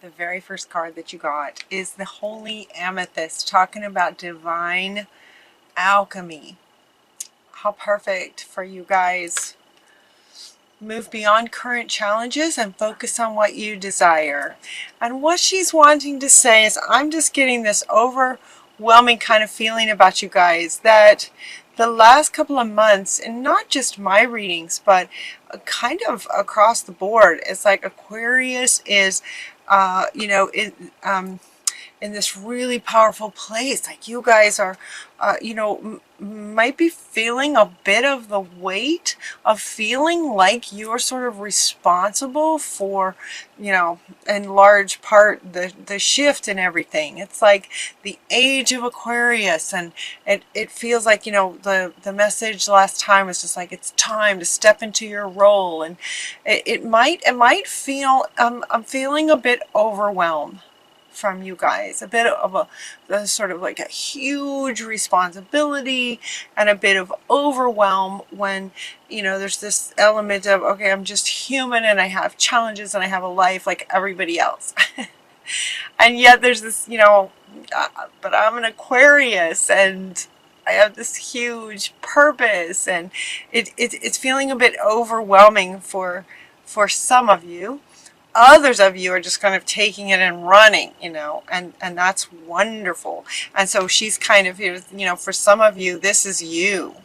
The very first card that you got is the Holy Amethyst, talking about divine alchemy. How perfect for you guys. Move beyond current challenges and focus on what you desire. And what she's wanting to say is, I'm just getting this overwhelming kind of feeling about you guys, that the last couple of months, and not just my readings, but kind of across the board, it's like Aquarius is, in this really powerful place. Like you guys are, might be feeling a bit of the weight of feeling like you're sort of responsible for, in large part, the shift and everything. It's like the age of Aquarius, and it feels like, the message last time was just like, it's time to step into your role. And it might feel, I'm feeling a bit overwhelmed from you guys, a bit of a sort of like a huge responsibility and a bit of overwhelm when, there's this element of, okay, I'm just human and I have challenges and I have a life like everybody else. And yet there's this, but I'm an Aquarius and I have this huge purpose, and it's feeling a bit overwhelming for some of you. Others of you are just kind of taking it and running, and that's wonderful. And so she's kind of here, for some of you, this is you,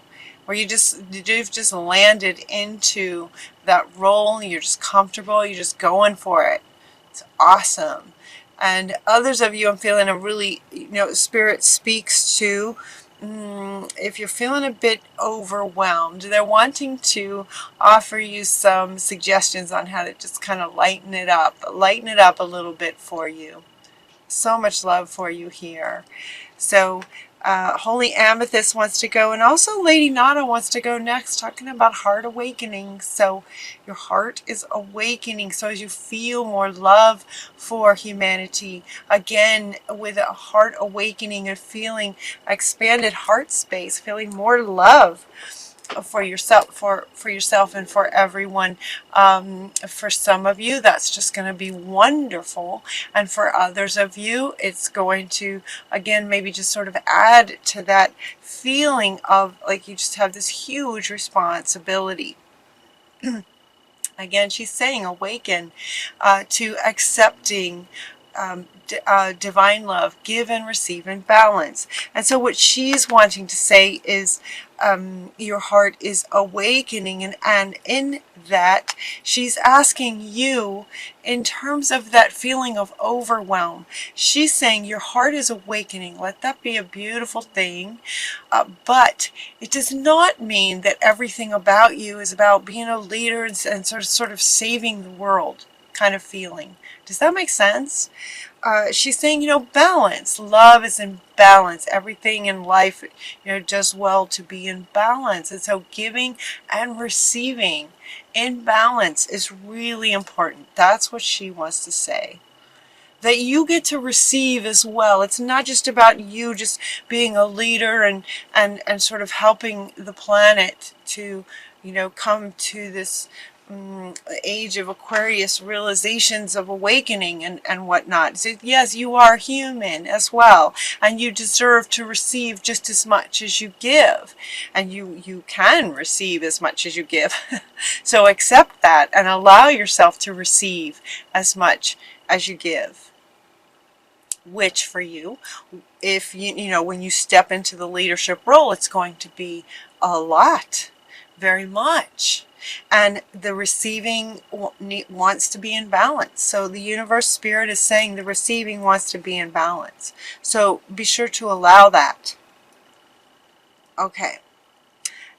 where you've just landed into that role, and you're just comfortable, you're just going for it. It's awesome. And others of you, I'm feeling a really, Spirit speaks to, if you're feeling a bit overwhelmed, they're wanting to offer you some suggestions on how to just kind of lighten it up a little bit for you. So much love for you here. So Holy Amethyst wants to go, and also Lady Nada wants to go next, talking about heart awakening. So your heart is awakening, so as you feel more love for humanity, again with a heart awakening and feeling expanded heart space, feeling more love for yourself and for everyone. For some of you, that's just going to be wonderful, and for others of you, it's going to, again, maybe just sort of add to that feeling of like you just have this huge responsibility. Again, she's saying awaken to accepting divine love, give and receive in balance. And so what she's wanting to say is your heart is awakening, and in that she's asking you, in terms of that feeling of overwhelm, she's saying your heart is awakening. Let that be a beautiful thing, but it does not mean that everything about you is about being a leader and sort of saving the world kind of feeling. Does that make sense? She's saying, balance. Love is in balance. Everything in life, does well to be in balance. And so giving and receiving in balance is really important. That's what she wants to say. That you get to receive as well. It's not just about you just being a leader and sort of helping the planet to, come to this age of Aquarius realizations of awakening and whatnot. So yes, you are human as well, and you deserve to receive just as much as you give, and you can receive as much as you give. So accept that and allow yourself to receive as much as you give. Which for you, if when you step into the leadership role, it's going to be a lot, very much. And the receiving wants to be in balance. So the universe spirit is saying the receiving wants to be in balance. So be sure to allow that. Okay.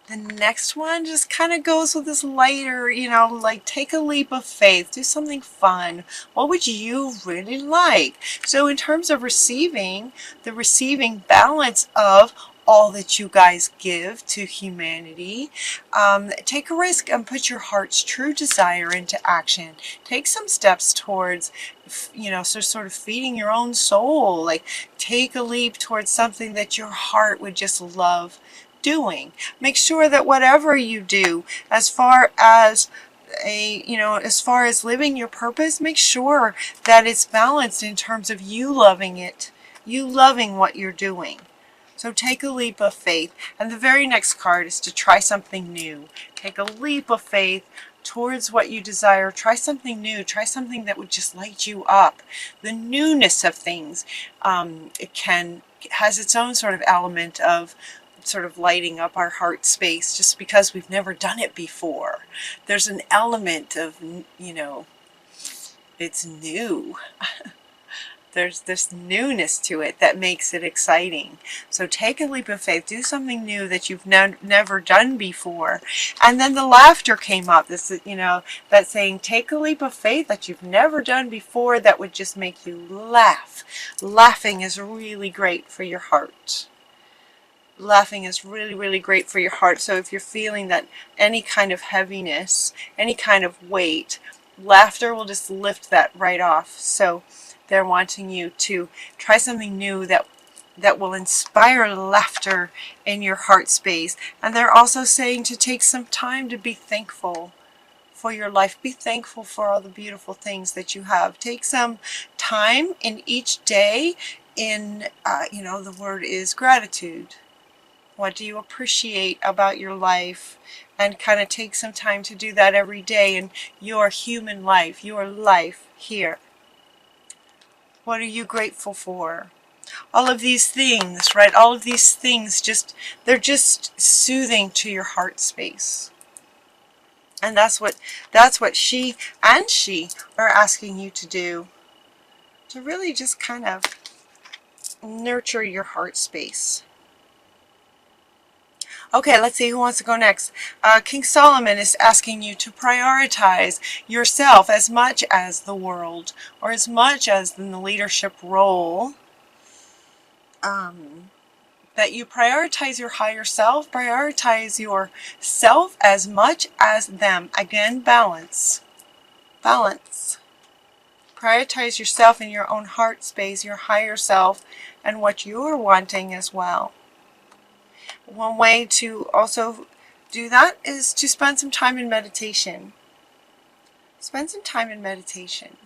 The next one just kind of goes with this lighter, like take a leap of faith, do something fun. What would you really like? So in terms of receiving, the receiving balance of all that you guys give to humanity, take a risk and put your heart's true desire into action. Take some steps towards, sort of feeding your own soul. Like take a leap towards something that your heart would just love doing. Make sure that whatever you do, as far as as far as living your purpose, make sure that it's balanced in terms of you loving it, you loving what you're doing. So take a leap of faith. And the very next card is to try something new. Take a leap of faith towards what you desire. Try something new. Try something that would just light you up. The newness of things has its own sort of element of sort of lighting up our heart space just because we've never done it before. There's an element of, it's new. There's this newness to it that makes it exciting. So take a leap of faith. Do something new that you've never done before. And then the laughter came up. This is, that saying, take a leap of faith that you've never done before that would just make you laugh. Laughing is really great for your heart. Laughing is really, really great for your heart. So if you're feeling that any kind of heaviness, any kind of weight, laughter will just lift that right off. So they're wanting you to try something new that will inspire laughter in your heart space. And they're also saying to take some time to be thankful for your life. Be thankful for all the beautiful things that you have. Take some time in each day in, the word is gratitude. What do you appreciate about your life? And kind of take some time to do that every day in your human life, your life here. What are you grateful for? All of these things, right? All of these things they're just soothing to your heart space. And that's what she are asking you to do. To really just kind of nurture your heart space. Okay, let's see who wants to go next. King Solomon is asking you to prioritize yourself as much as the world, or as much as in the leadership role. That you prioritize your higher self, prioritize yourself as much as them. Again, balance. Balance. Prioritize yourself in your own heart space, your higher self, and what you're wanting as well. One way to also do that is to spend some time in meditation. Spend some time in meditation.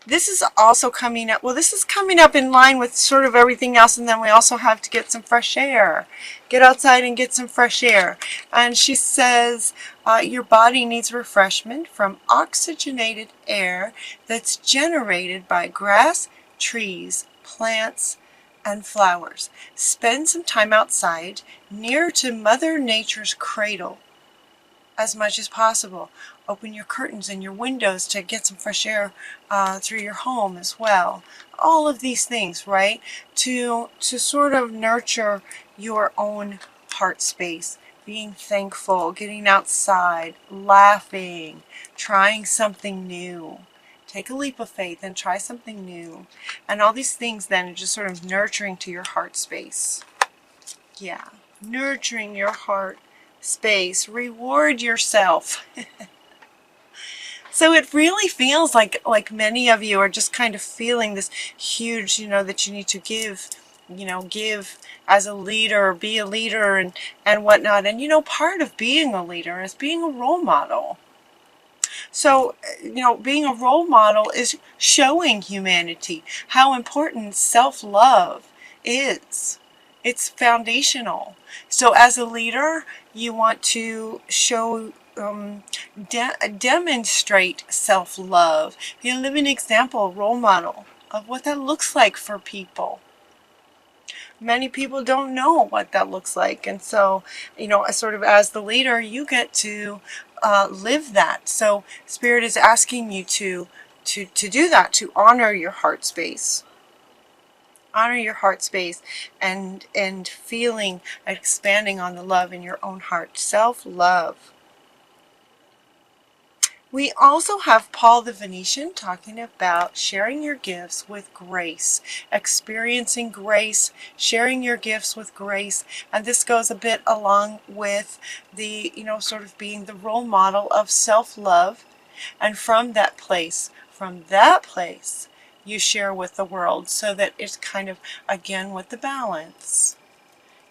This is also coming up, this is coming up in line with sort of everything else, and then we also have to get some fresh air. Get outside and get some fresh air. And she says your body needs refreshment from oxygenated air that's generated by grass, trees, plants, and flowers. Spend some time outside near to Mother Nature's cradle as much as possible. Open your curtains and your windows to get some fresh air through your home as well. All of these things, right? To sort of nurture your own heart space. Being thankful, getting outside, laughing, trying something new. Take a leap of faith and try something new. And all these things then are just sort of nurturing to your heart space. Yeah, nurturing your heart space. Reward yourself. So it really feels like many of you are just kind of feeling this huge, that you need to give, give as a leader, be a leader and whatnot. And, part of being a leader is being a role model. So, being a role model is showing humanity how important self-love is. It's foundational. So as a leader, you want to show, demonstrate self-love. Be a living example, role model of what that looks like for people. Many people don't know what that looks like. And so, sort of as the leader, you get to live that. So Spirit is asking you to do that, to honor your heart space. Honor your heart space and feeling, expanding on the love in your own heart. Self-love. We also have Paul the Venetian talking about sharing your gifts with grace, experiencing grace, sharing your gifts with grace. And this goes a bit along with the, sort of being the role model of self-love. And from that place, you share with the world so that it's kind of, again, with the balance.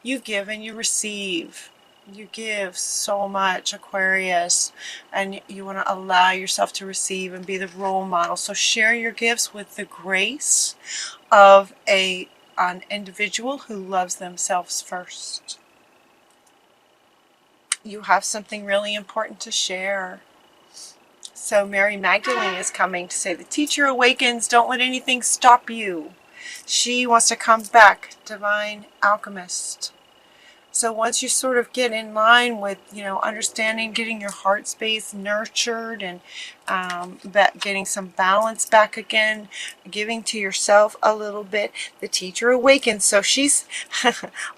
You give and you receive. You give so much, Aquarius, and you want to allow yourself to receive and be the role model. So share your gifts with the grace of an individual who loves themselves first. You have something really important to share. So Mary Magdalene is coming to say, the teacher awakens, don't let anything stop you. She wants to come back, divine alchemist. So once you sort of get in line with, understanding, getting your heart space nurtured and getting some balance back again, giving to yourself a little bit, the teacher awakens. So she's,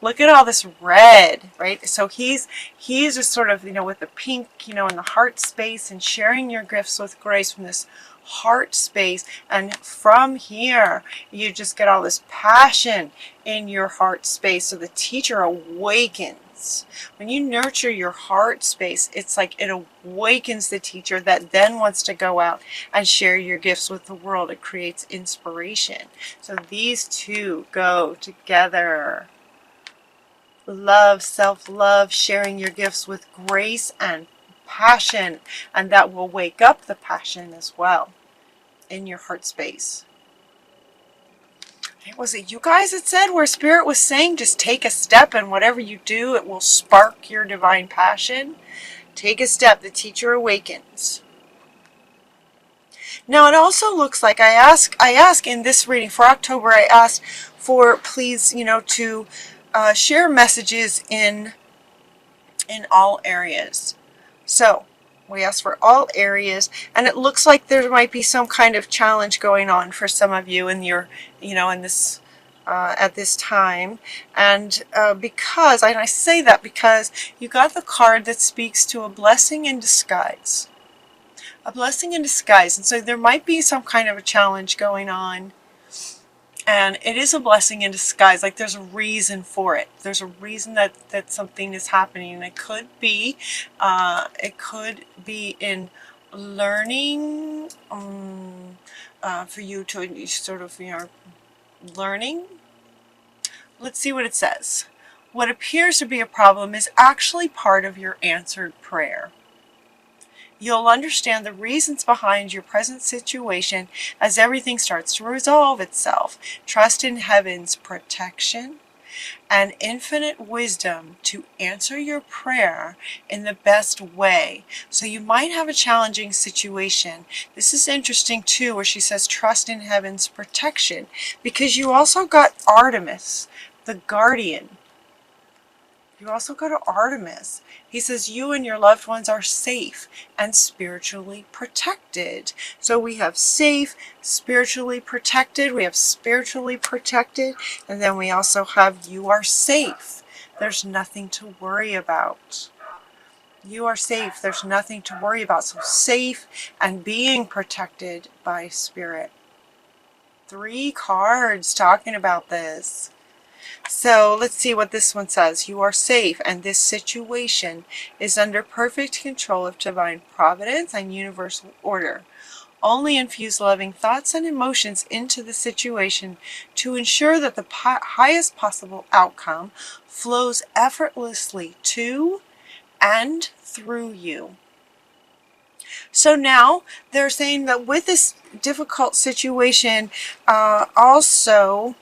look at all this red, right? So he's just sort of, with the pink, in the heart space and sharing your gifts with grace from this heart space, and from here you just get all this passion in your heart space. So the teacher awakens. When you nurture your heart space, it's like it awakens the teacher that then wants to go out and share your gifts with the world. It creates inspiration. So these two go together. Love, self-love, sharing your gifts with grace and passion, and that will wake up the passion as well in your heart space. Was it you guys that said where Spirit was saying just take a step, and whatever you do, it will spark your divine passion? Take a step. The teacher awakens. Now it also looks like I ask in this reading for October, I asked for please, to share messages in all areas. So we asked for all areas, and it looks like there might be some kind of challenge going on for some of you in your, in this, at this time. And because, and I say that because you got the card that speaks to a blessing in disguise. A blessing in disguise. And so there might be some kind of a challenge going on. And it is a blessing in disguise. Like there's a reason for it. There's a reason that something is happening. And it could be in learning, for you to sort of, learning. Let's see what it says. What appears to be a problem is actually part of your answered prayer. You'll understand the reasons behind your present situation as everything starts to resolve itself. Trust in heaven's protection and infinite wisdom to answer your prayer in the best way. So you might have a challenging situation. This is interesting too, where she says trust in heaven's protection, because you also got Artemis, the guardian. You also go to Artemis. He says you and your loved ones are safe and spiritually protected. So we have safe, spiritually protected. We have spiritually protected. And then we also have you are safe. There's nothing to worry about. You are safe. There's nothing to worry about. So safe and being protected by Spirit. 3 cards talking about this. So let's see what this one says. You are safe, and this situation is under perfect control of divine providence and universal order. Only infuse loving thoughts and emotions into the situation to ensure that the highest possible outcome flows effortlessly to and through you. So now they're saying that with this difficult situation, also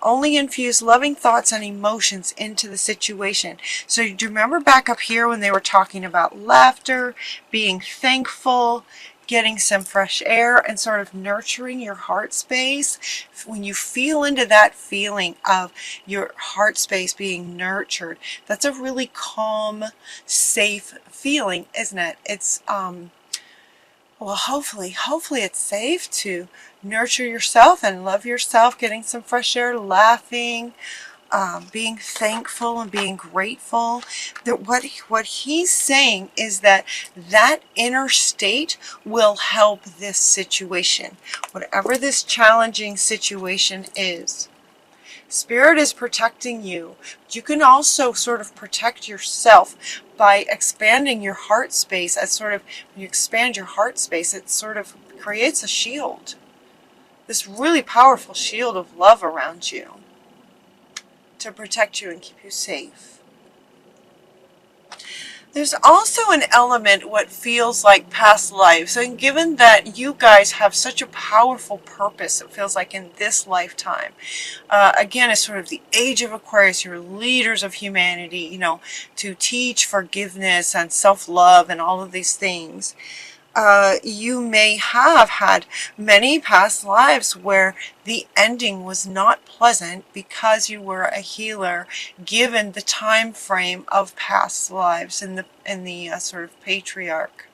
only infuse loving thoughts and emotions into the situation. So do you remember back up here when they were talking about laughter, being thankful, getting some fresh air, and sort of nurturing your heart space? When you feel into that feeling of your heart space being nurtured, that's a really calm, safe feeling, isn't it? It's well, hopefully it's safe to nurture yourself and love yourself, getting some fresh air, laughing, being thankful and being grateful. That what he's saying is that inner state will help this situation, whatever this challenging situation is. Spirit is protecting you. You can also sort of protect yourself by expanding your heart space. As sort of, when you expand your heart space, it sort of creates a shield. This really powerful shield of love around you to protect you and keep you safe. There's also an element what feels like past lives, and given that you guys have such a powerful purpose, it feels like in this lifetime. Again, it's sort of the age of Aquarius. You're leaders of humanity, you know, to teach forgiveness and self-love and all of these things. You may have had many past lives where the ending was not pleasant because you were a healer, given the time frame of past lives in the sort of patriarch.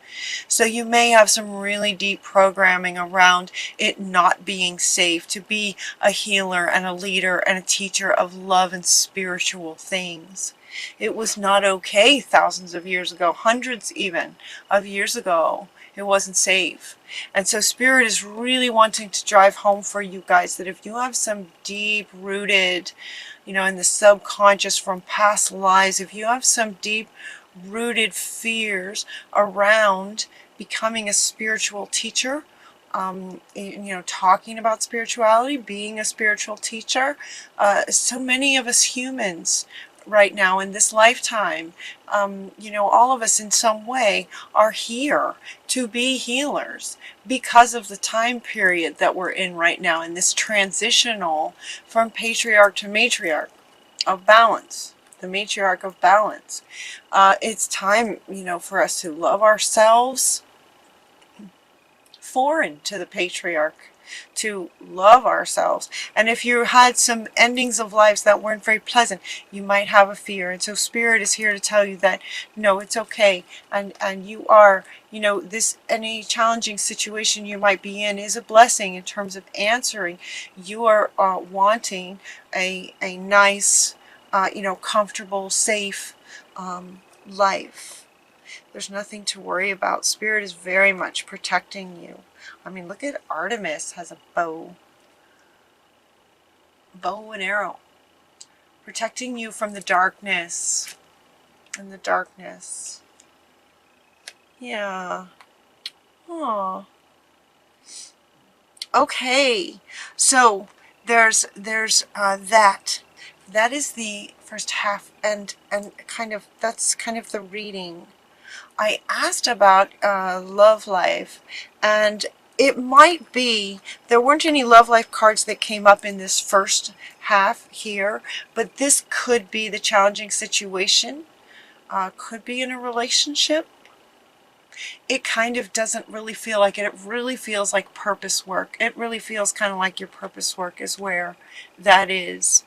So you may have some really deep programming around it not being safe to be a healer and a leader and a teacher of love and spiritual things. It was not okay thousands of years ago, hundreds even of years ago. It wasn't safe. And so Spirit is really wanting to drive home for you guys that if you have some deep rooted, you know, in the subconscious from past lives, if you have some deep rooted fears around becoming a spiritual teacher, you know, talking about spirituality, being a spiritual teacher, so many of us humans right now in this lifetime, you know, all of us in some way are here to be healers because of the time period that we're in right now in this transitional from patriarch to matriarch of balance, the matriarch of balance. It's time, you know, for us to love ourselves, foreign to the patriarch, to love ourselves. And if you had some endings of lives that weren't very pleasant, you might have a fear. And so Spirit is here to tell you that no, it's okay. And you are, you know, this, any challenging situation you might be in is a blessing in terms of answering. You are wanting a nice, you know, comfortable, safe life. There's nothing to worry about. Spirit is very much protecting you. I mean, look at Artemis has a bow and arrow, protecting you from the darkness. And the darkness. Yeah. Oh. Okay. So there's that. That is the first half, and kind of that's kind of the reading. I asked about love life, and it might be there weren't any love life cards that came up in this first half here, but this could be the challenging situation, could be in a relationship. It kind of doesn't really feel like it. It really feels like purpose work. It really feels kind of like your purpose work is where that is.